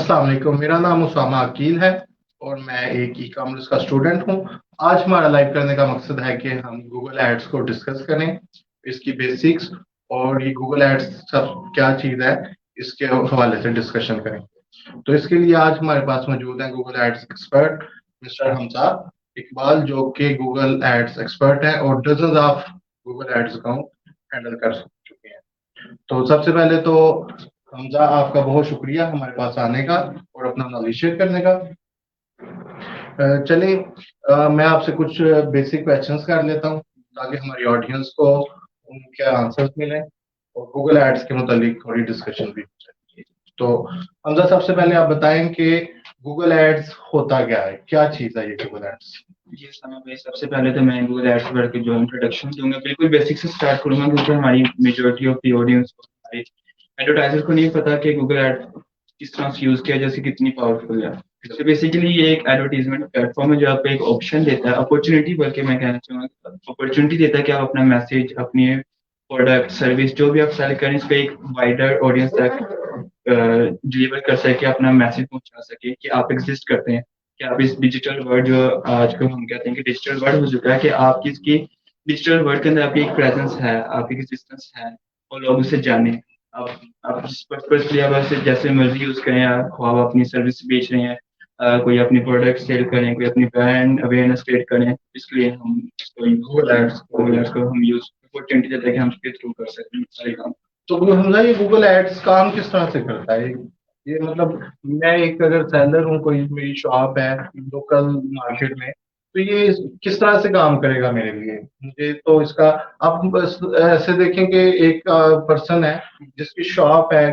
अस्सलाम वालेकुम। मेरा नाम उसामा अकील है और मैं एक ई कॉमर्स का स्टूडेंट हूँ। आज हमारा लाइव करने का मकसद है कि हम गूगल एड्स को डिस्कस करें, इसकी बेसिक्स और ये गूगल एड्स सब क्या चीज़ है, इसके हवाले से डिस्कशन करें। तो इसके लिए आज हमारे पास मौजूद हैं Google ads expert mister Hamza Iqbal, जो कि गूगल एड्स एक्सपर्ट है और dozen of Google ads account handle कर चुके हैं। तो सबसे पहले तो हमजा, आपका बहुत शुक्रिया हमारे पास आने का और अपना नॉलेज शेयर करने का। चलिए, मैं आपसे कुछ बेसिक क्वेश्चंस कर लेता हूँ ताकि हमारी ऑडियंस को उनके आंसर्स मिलें और गूगल एड्स के मुतालिक थोड़ी डिस्कशन भी हो जाए। तो हमजा, सबसे पहले आप बताएं कि गूगल एड्स होता क्या है, क्या चीज़ है ये गूगल एड्स? जी समय भाई, सबसे पहले तो मैं गूगल एड्स वर्क के जो इंट्रोडक्शन दूंगा बिल्कुल बेसिक से स्टार्ट करूंगा, क्योंकि हमारी मेजोरिटी ऑफ द ऑडियंस हमारे एडवर्टाइजर्स को नहीं पता कि गूगल एड किस तरह से यूज किया, जैसे कितनी पावरफुल है। तो बेसिकली ये एक एडवर्टीजमेंट प्लेटफॉर्म है जो आपको एक ऑप्शन देता है, अपॉर्चुनिटी, बल्कि मैं कहना चाहूंगा अपॉर्चुनिटी देता है कि आप अपना मैसेज, अपनी प्रोडक्ट, सर्विस जो भी आप सेल करें, इस पे एक वाइडर ऑडियंस तक डिलीवर कर सके, अपना मैसेज पहुंचा सके कि आप एग्जिस्ट करते हैं, कि आप इस डिजिटल वर्ल्ड, जो आजकल हम कहते हैं कि डिजिटल वर्ल्ड हो चुका है, कि आप किसकी डिजिटल वर्ल्ड के अंदर आपकी एक प्रेजेंस है, आपकी एग्जिस्टेंस है और लोग उसे जाने। आप जिस पर्पज के लिए आप ऐसे जैसे मर्जी यूज करें, आप अपनी सर्विस बेच रहे हैं, कोई अपनी प्रोडक्ट सेल करें, कोई अपनी ब्रांड अवेयरनेस क्रिएट करें, इसके लिए हम गूगल एड्स को हम यूज अपॉर्चुनिटी देते हैं कि हम इसके थ्रू कर सकते हैं सारे काम। तो हमजा, ये गूगल एड्स काम किस तरह से करता है? ये मतलब मैं एक अगर सेलर हूँ, कोई मेरी शॉप है लोकल मार्केट में, तो ये किस तरह से काम करेगा मेरे लिए? मुझे तो इसका, आप बस ऐसे देखें कि एक पर्सन है जिसकी शॉप है,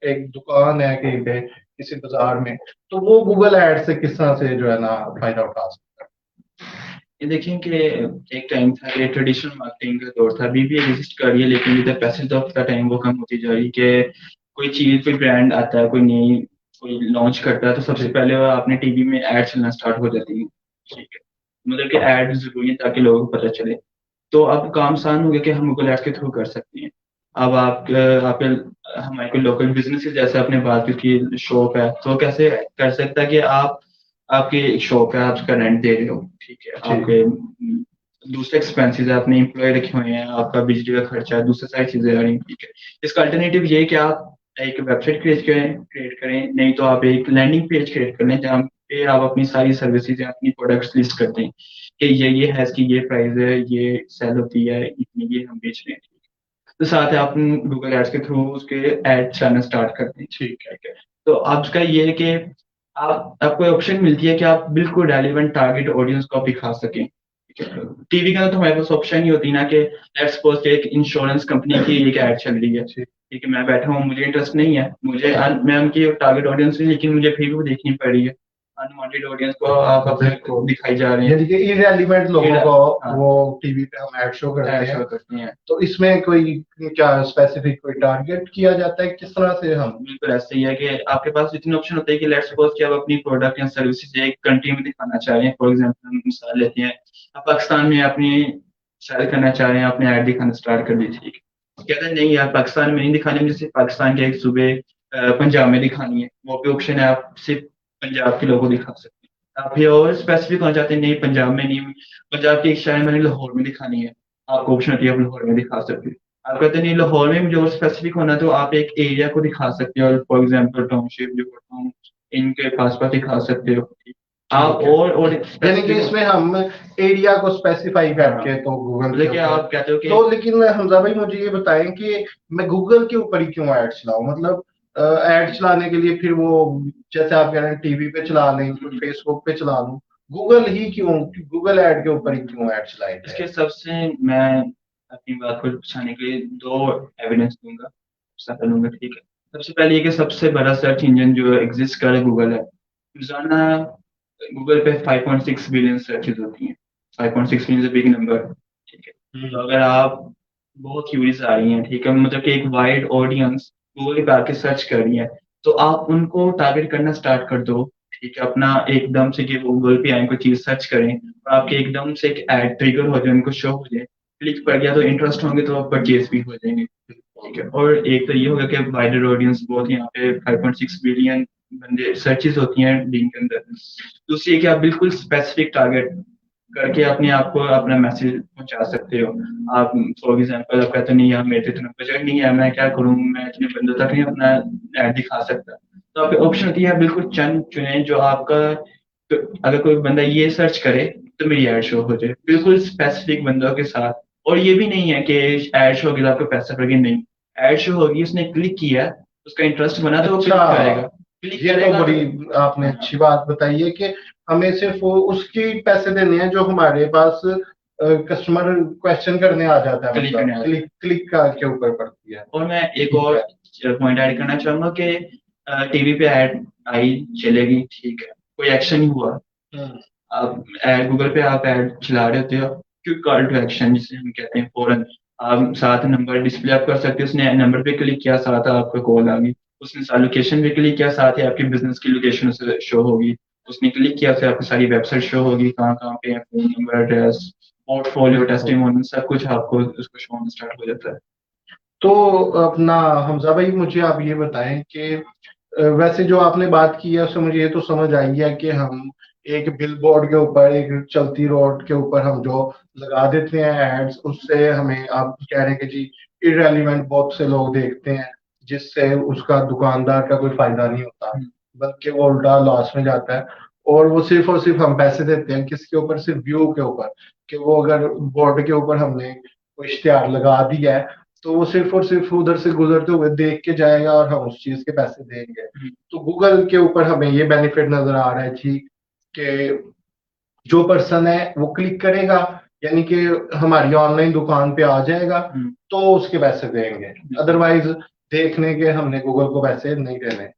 एक दुकान है कहीं पे किसी बाजार में, तो वो गूगल एड से किस तरह से जो है ना फायदा उठा सकता ये देखें कि एक टाइम था कि ट्रेडिशनल मार्केटिंग का दौर था, अभी भी एग्जिस्ट कर रही है, लेकिन with the passage of the time वो कम होती जा रही है। कि कोई चीज, कोई ब्रांड आता है, कोई नई, कोई लॉन्च करता है, तो सबसे पहले वो आपने टीवी में एड चलना स्टार्ट हो जाती है। ठीक है, मतलब कि एड जरूरी है ताकि लोगों को पता चले। तो अब काम आसान हो गया कि हम गूगल एड्स के थ्रू कर सकते हैं। अब आप हमारे कोई लोकल बिजनेस, जैसे आपने बात की कि शॉप है, तो कैसे कर सकता है कि आप, आपकी एक शॉप है, आप उसका रेंट दे रहे हो, ठीक है, आपके दूसरे एक्सपेंसेस है, आपने एम्प्लॉय रखे हुए हैं, आपका बिजली का खर्चा है, दूसरी सारी चीजें आ रही हैं। ठीक है, इसका अल्टरनेटिव ये है कि आप एक वेबसाइट क्रिएट करें, नहीं तो आप एक लैंडिंग पेज क्रिएट कर लें, जहाँ पे आप अपनी सारी सर्विसेज या अपनी प्रोडक्ट्स लिस्ट करते हैं कि ये है, इसकी ये प्राइस है, ये सेल होती है इतनी, ये हम बेच रहे हैं। तो साथ ही आप गूगल एड्स के थ्रू उसके एड चलाना स्टार्ट करते हैं। ठीक है। तो आपका ये है कि आपको ऑप्शन मिलती है कि आप बिल्कुल रेलिवेंट टारगेट ऑडियंस को आप दिखा सकें। टीवी का तो हमारे पास ऑप्शन ही होती ना, कि लेट्स सपोज एक इंश्योरेंस कंपनी की एक ऐड चल रही है, ठीक है, मैं बैठा हूँ, मुझे इंटरेस्ट नहीं है, मैं उनकी टारगेट ऑडियंस नहीं, लेकिन मुझे फिर भी वो देखनी पड़ रही है। अनवांटेड ऑडियंस को आप अपने को दिखाई जा रहे हैं, यानी कि इररिलेवेंट लोगों को हाँ, वो टीवी पे हम ऐड शो करते हैं। करते हैं। तो इसमें कोई क्या स्पेसिफिक कोई टारगेट किया जाता है, किस तरह से हम? बिल्कुल ऐसा ही है कि आपके पास इतने ऑप्शन होते हैं कि लेट्स सपोज कि आप अपनी प्रोडक्ट या सर्विसेज एक कंट्री में दिखाना चाह रहे हैं। फॉर एग्जांपल हम मिसाल लेते हैं, आप पाकिस्तान में अपनी सेल करना चाह रहे हैं, आपने ऐड दिखाना स्टार्ट कर दी, ठीक है, कहते हैं नहीं यार, पाकिस्तान में नहीं दिखानी, मुझे सिर्फ पाकिस्तान के एक सूबे पंजाब में दिखानी है, वो भी ऑप्शन है, आप सिर्फ पंजाब के लोगों को दिखा सकते हैं। आप फिर और स्पेसिफिक हो जाते हैं, नहीं पंजाब में नहीं, पंजाब के एक शहर में लाहौर में दिखानी है, आपको ऑप्शन होती है, आप लाहौर में दिखा सकते हैं। आप कहते नहीं, लाहौर में मुझे और स्पेसिफिक होना, तो आप एक एरिया को दिखा सकते हो, और फॉर एग्जांपल टाउनशिप, जो टाउन, इनके पास पास दिखा सकते हो आप। और यानी कि इसमें हम एरिया को स्पेसिफाई करके तो गूगल लेकिन आप कहते हो कि तो, लेकिन हमजा भाई मुझे ये बताएं कि मैं गूगल के ऊपर ही क्यों ऐड चलाऊं? मतलब ऐड चलाने के लिए फिर वो, जैसे आप कह रहे हैं टीवी पे चला लें, फेसबुक पे चला लूं, गूगल ही क्यों, गूगल ऐड के ऊपर ही क्यों ऐड चलाएं? इसके सबसे, मैं अपनी बात को पछाने के लिए दो एविडेंस दूंगा, सफल लूंगा, ठीक है। सबसे पहले ये कि सबसे बड़ा सर्च इंजन जो एग्जिस्ट कर रहा है गूगल है। रोजाना गूगल पे 5.6 बिलियन सर्चेज होती हैं। 5.6 बिलियन बिग नंबर, ठीक है। तो अगर आप, बहुत क्यूरीज आ रही हैं, ठीक है, मतलब कि एक वाइड ऑडियंस गूगल पे आके सर्च कर रही है, तो आप उनको टारगेट करना स्टार्ट कर दो, ठीक है, अपना एकदम से कि वो गूगल पे आए, कोई चीज सर्च करें और आपके एकदम से एक एड ट्रिगर हो जाए, उनको शो हो जाए, क्लिक पड़ गया तो इंटरेस्ट होंगे, तो आप परचेज भी हो जाएंगे, ठीक है। और एक तो ये होगा कि वाइडर ऑडियंस, बहुत यहाँ पे 5.6 बिलियन बंदे सर्चेस होती हैं लिंक के अंदर। दूसरी है कि आप बिल्कुल स्पेसिफिक टारगेट करके अपने आप को अपना मैसेज पहुंचा सकते हो। आप फॉर एग्जांपल आप कहते हो नहीं यार मेरे तो इतना बजट नहीं है, मैं क्या करूं, मैं इतने बंदों तक नहीं अपना ऐड दिखा सकता। तो आपकी ऑप्शन होती है बिल्कुल चंद चुने जो आपका, तो अगर कोई बंदा ये सर्च करे तो मेरी एड शो हो जाए बिल्कुल स्पेसिफिक बंदों के साथ। और ये भी नहीं है कि एड शो होगी तो आपको पैसा पड़ेगा, नहीं, एड शो होगी, उसने क्लिक किया, उसका इंटरेस्ट बना तो वो अच्छा, क्लिक ये तो करेगा। बड़ी आपने हाँ, अच्छी बात बताई है कि हमें सिर्फ वो उसकी पैसे देने हैं जो हमारे पास कस्टमर क्वेश्चन करने आ जाता है, क्लिक मतलब करने आता है। क्लिक क्लिक का के ऊपर पड़ती है। और मैं एक ठीक और है। पॉइंट ऐड करना चाहूंगा कि टीवी पे ऐड आई, चलेगी, ठीक है, कोई एक्शन नहीं हुआ, हम्म। आप गूगल पे आप ऐड चला रहे होते हो, क्विक कॉल टू एक्शन जिसे हम कहते हैं, फौरन आप साथ नंबर डिस्प्ले आप कर सकते हो, उसने नंबर पे क्लिक किया साथ आपको कॉल आ गई, उसने साथ लोकेशन पे क्लिक किया साथ ही आपकी बिजनेस की लोकेशन उसे शो होगी, उसने क्लिक किया फिर आपकी सारी वेबसाइट शो होगी, कहाँ कहाँ पे फोन नंबर, एड्रेस, पोर्टफोलियो, बिल्कुल। टेस्टिमोनियल, सब कुछ आपको उसको शो होना स्टार्ट हो जाता है। तो अपना हमजा भाई, मुझे आप ये बताएं कि वैसे जो आपने बात की है उससे मुझे ये तो समझ आई है कि हम एक बिल बोर्ड के ऊपर, एक चलती रोड के ऊपर हम जो लगा देते हैं एड्स, उससे हमें, आप कह रहे हैं कि जी इरेलीवेंट बहुत से लोग देखते हैं, जिससे उसका दुकानदार का कोई फायदा नहीं होता, हम्म, बल्कि वो उल्टा लॉस में जाता है। और सिर्फ हम पैसे देते हैं किसके ऊपर, सिर्फ व्यू के ऊपर, कि वो अगर बोर्ड के ऊपर हमने कोई इश्तिहार लगा दिया है तो वो सिर्फ और सिर्फ उधर से गुजरते हुए देख के जाएगा और हम उस चीज के पैसे देंगे। हम्म, तो गूगल के ऊपर हमें ये बेनिफिट नजर आ रहा है जी, कि जो पर्सन है वो क्लिक करेगा, यानी कि हमारी ऑनलाइन दुकान पे आ जाएगा, हम्म, तो उसके पैसे देंगे। बिल्कुल। अदरवाइज देखने के हमने गूगल को पैसे नहीं देने।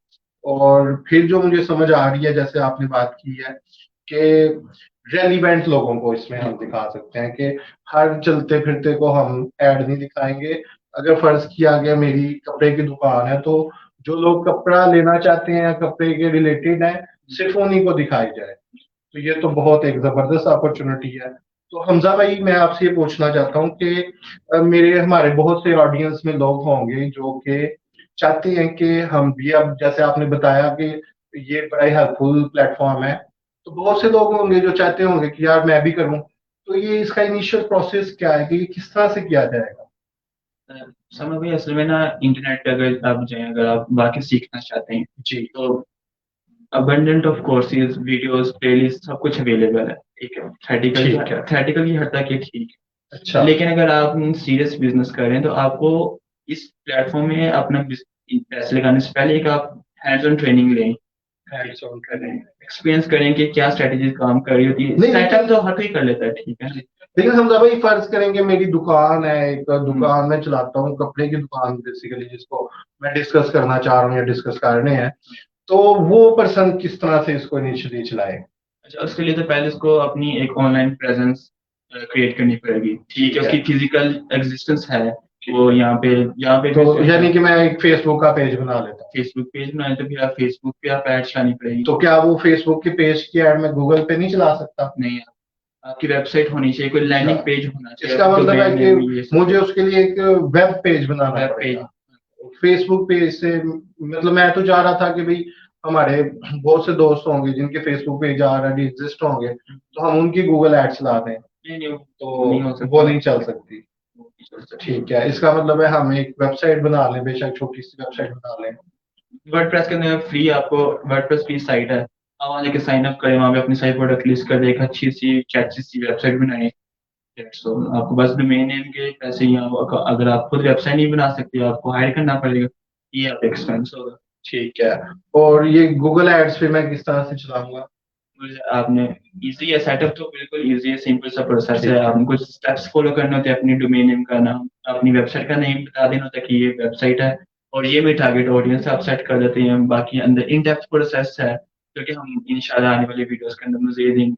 और फिर जो मुझे समझ आ रही है, जैसे आपने बात की है कि रेलिवेंट लोगों को इसमें हम बिल्कुल। दिखा सकते हैं, कि हर चलते फिरते को हम ऐड नहीं दिखाएंगे। अगर फर्ज किया गया मेरी कपड़े की दुकान है, तो जो लोग कपड़ा लेना चाहते हैं या कपड़े के रिलेटेड है, सिर्फ उन्हीं को दिखाई जाए। तो ये तो बहुत एक जबरदस्त अपॉर्चुनिटी है। तो हमजा भाई, मैं आपसे ये पूछना चाहता हूँ कि मेरे हमारे बहुत से ऑडियंस में लोग होंगे जो कि चाहते हैं कि हम भी, अब जैसे आपने बताया कि ये बड़ा ही हेल्पफुल प्लेटफॉर्म है, तो बहुत से लोग होंगे जो चाहते होंगे कि यार मैं भी करूं। तो ये इसका इनिशियल प्रोसेस क्या है, कि ये किस तरह से किया जाएगा? अ, समय भी असल में ना, इंटरनेट पे अगर आप जाएं, अगर आप वाकई सीखना चाहते हैं जी। तो abundant of courses, videos, playlist, सब कुछ अवेलेबल है, ठीक है। ठीक है। थेरेटिकल की हद तक ये ठीक अच्छा। है, लेकिन अगर आप सीरियस बिजनेस कर रहे हैं तो आपको इस प्लेटफॉर्म में अपना पैसे लगाने से पहले एक आप हैंड्स ऑन ट्रेनिंग लें, हैंड्स ऑन ट्रेनिंग। एक्सपीरियंस करें कि क्या स्ट्रेटेजी काम कर रही होती है। नहीं, सेटअप लेकिन तो हर कोई कर लेता है, ठीक है ना। लेकिन हम जब भाई फर्ज करेंगे मेरी दुकान है, एक हम्म, दुकान में चलाता हूँ, कपड़े की दुकान बेसिकली, जिसको मैं डिस्कस करना चाह रहा हूँ या डिस्कस करने हैं, तो वो पर्सन किस तरह से इसको इनिशियली चलाए? अच्छा, उसके लिए तो पहले उसको अपनी एक ऑनलाइन प्रेजेंस क्रिएट करनी पड़ेगी, ठीक है, ठीक है। उसकी फिजिकल एग्जिस्टेंस है, वो यहाँ पे तो भी यानी कि मैं एक फेसबुक का पेज बना लेता हूँ। फेसबुक पेज बनाए तो फिर आप फेसबुक पे आप ऐड चलानी पड़ेगी। तो क्या वो फेसबुक के पेज की ऐड मैं गूगल पे नहीं चला सकता? नहीं, आपकी वेबसाइट होनी चाहिए, कोई अच्छा, लैंडिंग पेज होना चाहिए, इसका आपकी मतलब है डोमेन कि नेम ये सब, मुझे उसके लिए एक वेब पेज बनाना वेब पेज। पड़ेगा। फेसबुक पेज से मतलब मैं तो चाह रहा था कि भाई हमारे बहुत से दोस्त होंगे जिनके फेसबुक पेज ऑलरेडी एग्जिस्ट होंगे, तो हम उनकी गूगल एड चला दें, नहीं नहीं, वो तो नहीं हो वो सकता, नहीं चल सकती। वो नहीं चल सकता। ठीक है, इसका मतलब है हम एक वेबसाइट बना लें, बेशक छोटी सी वेबसाइट बना लें। वर्डप्रेस के अंदर फ्री, आपको वर्डप्रेस फ्री साइट है, आप वहाँ जाके साइन अप करें, वहाँ पे अपनी सारी प्रोडक्ट लिस्ट कर दे, एक अच्छी सी कैची सी वेबसाइट बनाए। सो आपको बस डोमेन नेम के पैसे, या अगर आप खुद वेबसाइट नहीं बना सकते आपको हायर करना पड़ेगा, ये आप एक्सपेंस होगा। ठीक है। और ये गूगल एड्स पे मैं किस तरह से चलाऊंगा? आपने इजी है, सेटअप तो बिल्कुल इजी है, सिंपल सा प्रोसेस है, ठीक है। आपको कुछ स्टेप्स फॉलो करने होते हैं, अपनी डोमेन नेम का नाम, अपनी वेबसाइट का नेम बता देना होता है कि ये वेबसाइट है और ये मेरी टारगेट ऑडियंस आप सेट कर देते हैं। बाकी अंदर इन डेप्थ प्रोसेस है जो कि हम इंशाल्लाह आने वाले वीडियोस के अंदर मज़ीद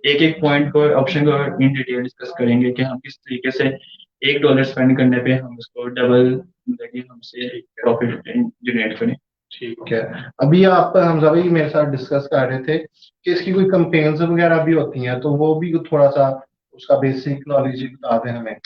एक एक पॉइंट को, ऑप्शन को इन डिटेल डिस्कस करेंगे कि हम किस तरीके से $1 स्पेंड करने पे हम उसको डबल, मतलब कि हमसे प्रॉफिट जनरेट करें। ठीक है। अभी आप हमजा भाई मेरे साथ डिस्कस कर रहे थे कि इसकी कोई कंपेन्स वगैरह भी होती हैं, तो वो भी थोड़ा सा उसका बेसिक नॉलेज बता दें हमें।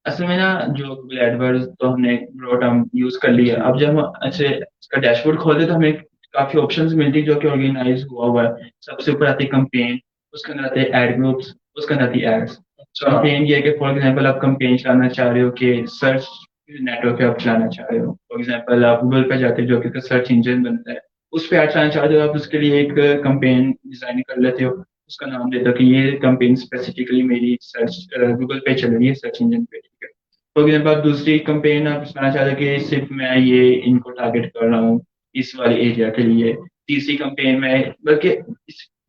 असल में ना, जो गूगल एडवर्ड्स तो हमने ब्रॉड टर्म यूज कर लिया, जी। अब जब हम अच्छे इसका डैशबोर्ड खोलते तो हमें काफी ऑप्शंस मिलती है जो कि ऑर्गेनाइज हुआ है। सबसे ऊपर आती है कंपेन, उसके अंदर आते हैं एड ग्रुप्स, उसके अंदर आती है एड्स। अच्छा। कंपेन ये है कि फॉर एग्जांपल आप कंपेन चलाना चाह रहे हो कि सर्च नेटवर्क पे आप चलाना चाह रहे हो, फॉर एग्जांपल आप गूगल पे जाते हो जो कि सर्च इंजन बनता है, उस पे ऐड चलाना चाहते हो, आप उसके लिए एक कंपेन डिजाइन कर लेते हो, उसका नाम देते हो कि ये कंपेन स्पेसिफिकली मेरी सर्च गूगल पे चल रही है, सर्च इंजन पे, ठीक है। फॉर एग्जाम्पल दूसरी कंपेन आप चलाना चाहते हो कि सिर्फ मैं ये इनको टारगेट कर रहा हूँ इस वाले एरिया के लिए। तीसरी कंपेन में बल्कि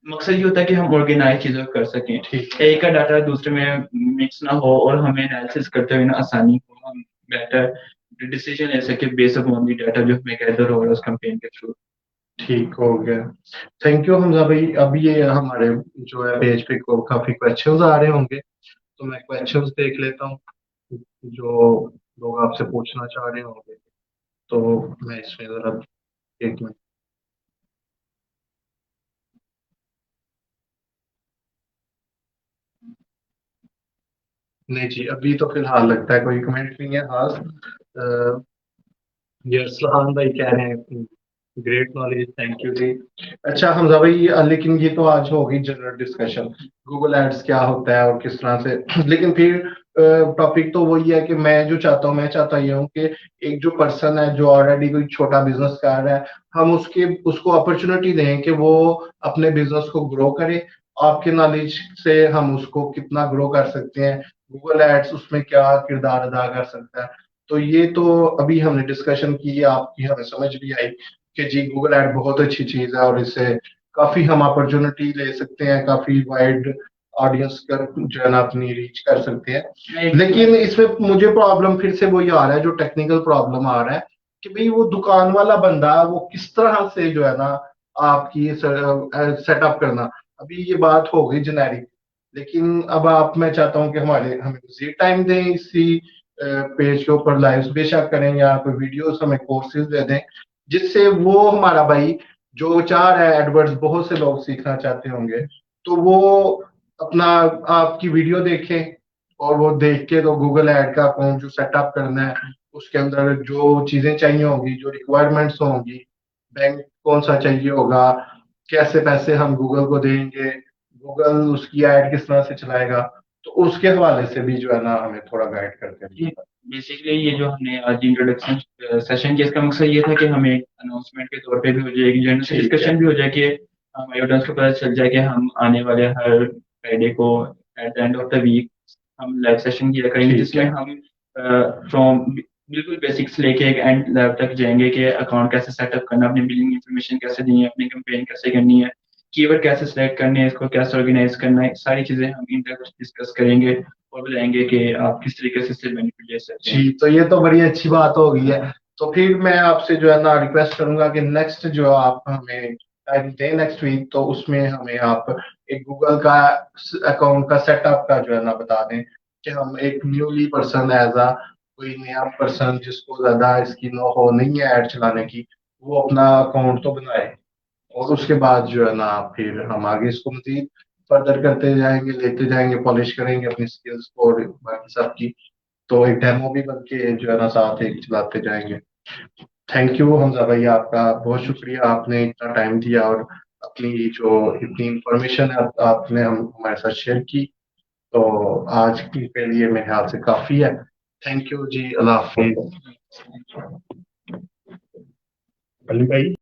मकसद ये होता है कि हम ऑर्गेनाइज चीजों को कर सकें, ठीक है। एक का डाटा दूसरे में मिक्स ना हो और हमें एनालिसिस करते हुए ना आसानी हो, हम बेटर डिसीजन ले सके बेस्ड अपॉन द डाटा जो हमें गैदर हो रहा है उस कैंपेन के थ्रू। ठीक हो गया। थैंक यू हमजा भाई। अब ये हमारे जो है पेज पे को काफी क्वेश्चंस आ रहे होंगे, तो मैं क्वेश्चंस देख लेता हूँ जो लोग आपसे पूछना चाह रहे होंगे। तो मैं इसमें जरा एक मिनट। नहीं जी, अभी तो फिलहाल लगता है कोई कमेंट नहीं है खास। ये अरसलान भाई कह रहे हैं ग्रेट नॉलेज, थैंक यू जी। अच्छा हमजा भाई, लेकिन ये तो आज होगी जनरल डिस्कशन, गूगल एड्स क्या होता है और किस तरह से। लेकिन फिर टॉपिक तो वही है कि मैं जो चाहता हूँ, मैं चाहता ये हूँ कि एक जो पर्सन है जो ऑलरेडी कोई छोटा बिजनेस कर रहा है, हम उसको अपॉर्चुनिटी दें कि वो अपने बिजनेस को ग्रो करे। आपके नॉलेज से हम उसको कितना ग्रो कर सकते हैं, गूगल एड्स उसमें क्या किरदार अदा कर सकता है। तो ये तो अभी हमने डिस्कशन की, आपकी हमें समझ भी आई कि जी गूगल एड बहुत अच्छी चीज है और इससे काफी हम अपॉर्चुनिटी ले सकते हैं, काफी वाइड ऑडियंस कर जो है ना अपनी रीच कर सकते हैं। लेकिन इसमें मुझे प्रॉब्लम फिर से वही आ रहा है, जो टेक्निकल प्रॉब्लम आ रहा है कि भाई वो दुकान वाला बंदा वो किस तरह से जो है ना आपकी सेटअप करना। अभी ये बात हो गई जेनेरिक, लेकिन अब आप मैं चाहता हूँ कि हमें मजीद टाइम दें इसी पेज के ऊपर लाइव बेशक करें या कोई वीडियोस हमें कोर्सेज दे दें, जिससे वो हमारा भाई जो चाह रहा है एडवर्ड्स, बहुत से लोग सीखना चाहते होंगे, तो वो अपना आपकी वीडियो देखें और वो देख के तो गूगल ऐड का अकाउंट जो सेटअप करना है, उसके अंदर जो चीजें चाहिए होंगी, जो रिक्वायरमेंट्स होंगी, बैंक कौन सा चाहिए होगा, कैसे पैसे हम गूगल को देंगे, गूगल उसकी ऐड किस तरह से चलाएगा, तो उसके हवाले से भी जो है ना हमें थोड़ा गाइड करते जी, हैं। बेसिकली ये जो हमने आज इंट्रोडक्शन सेशन किया, इसका मकसद ये था कि हमें अनाउंसमेंट के तौर पे भी हो जाए, एक जनरल ठीक है। डिस्कशन भी हो जाए कि हमारे ऑडियंस को पता चल जाए कि हम आने वाले हर फ्राइडे को at the end of the week हम लाइव सेशन किया करेंगे, ठीक जिसमें है। हम फ्रॉम बिल्कुल बेसिक्स लेके एक एंड लेवल तक जाएंगे कि अकाउंट कैसे सेटअप करना, अपनी बिलिंग इन्फॉर्मेशन कैसे देनी है, अपनी कैंपेन कैसे करनी है, कीवर्ड कैसे सिलेक्ट करने हैं, इसको कैसे ऑर्गेनाइज करना है, सारी चीजें हम इन डेप्थ डिस्कस करेंगे और बताएंगे कि आप किस तरीके से इससे बेनिफिट ले सकते हैं। जी, तो ये तो बड़ी अच्छी बात हो गई है। तो फिर मैं आपसे जो है ना रिक्वेस्ट करूंगा कि नेक्स्ट जो आप हमें टाइम दें नेक्स्ट वीक, तो उसमें हमें आप एक गूगल का अकाउंट का सेटअप का जो है ना बता दें कि हम एक न्यूली पर्सन एज आ कोई नया पर्सन जिसको ज्यादा इसकी नो हो नहीं है ऐड चलाने की, वो अपना अकाउंट तो बनाए। और उसके बाद जो है ना फिर हम आगे इसको मजीद फर्दर करते जाएंगे, लेते जाएंगे, पॉलिश करेंगे अपनी स्किल्स को और बाकी सब की। तो एक डेमो भी बन के जो है ना साथ एक चलाते जाएंगे। थैंक यू हमजा भाई, आपका बहुत शुक्रिया, आपने इतना टाइम दिया और अपनी जो इतनी इंफॉर्मेशन है आपने हमारे साथ शेयर की। तो आज के लिए मेरे ख्याल से काफी है। थैंक यू जी, अल्लाह हाफिज। अली भाई।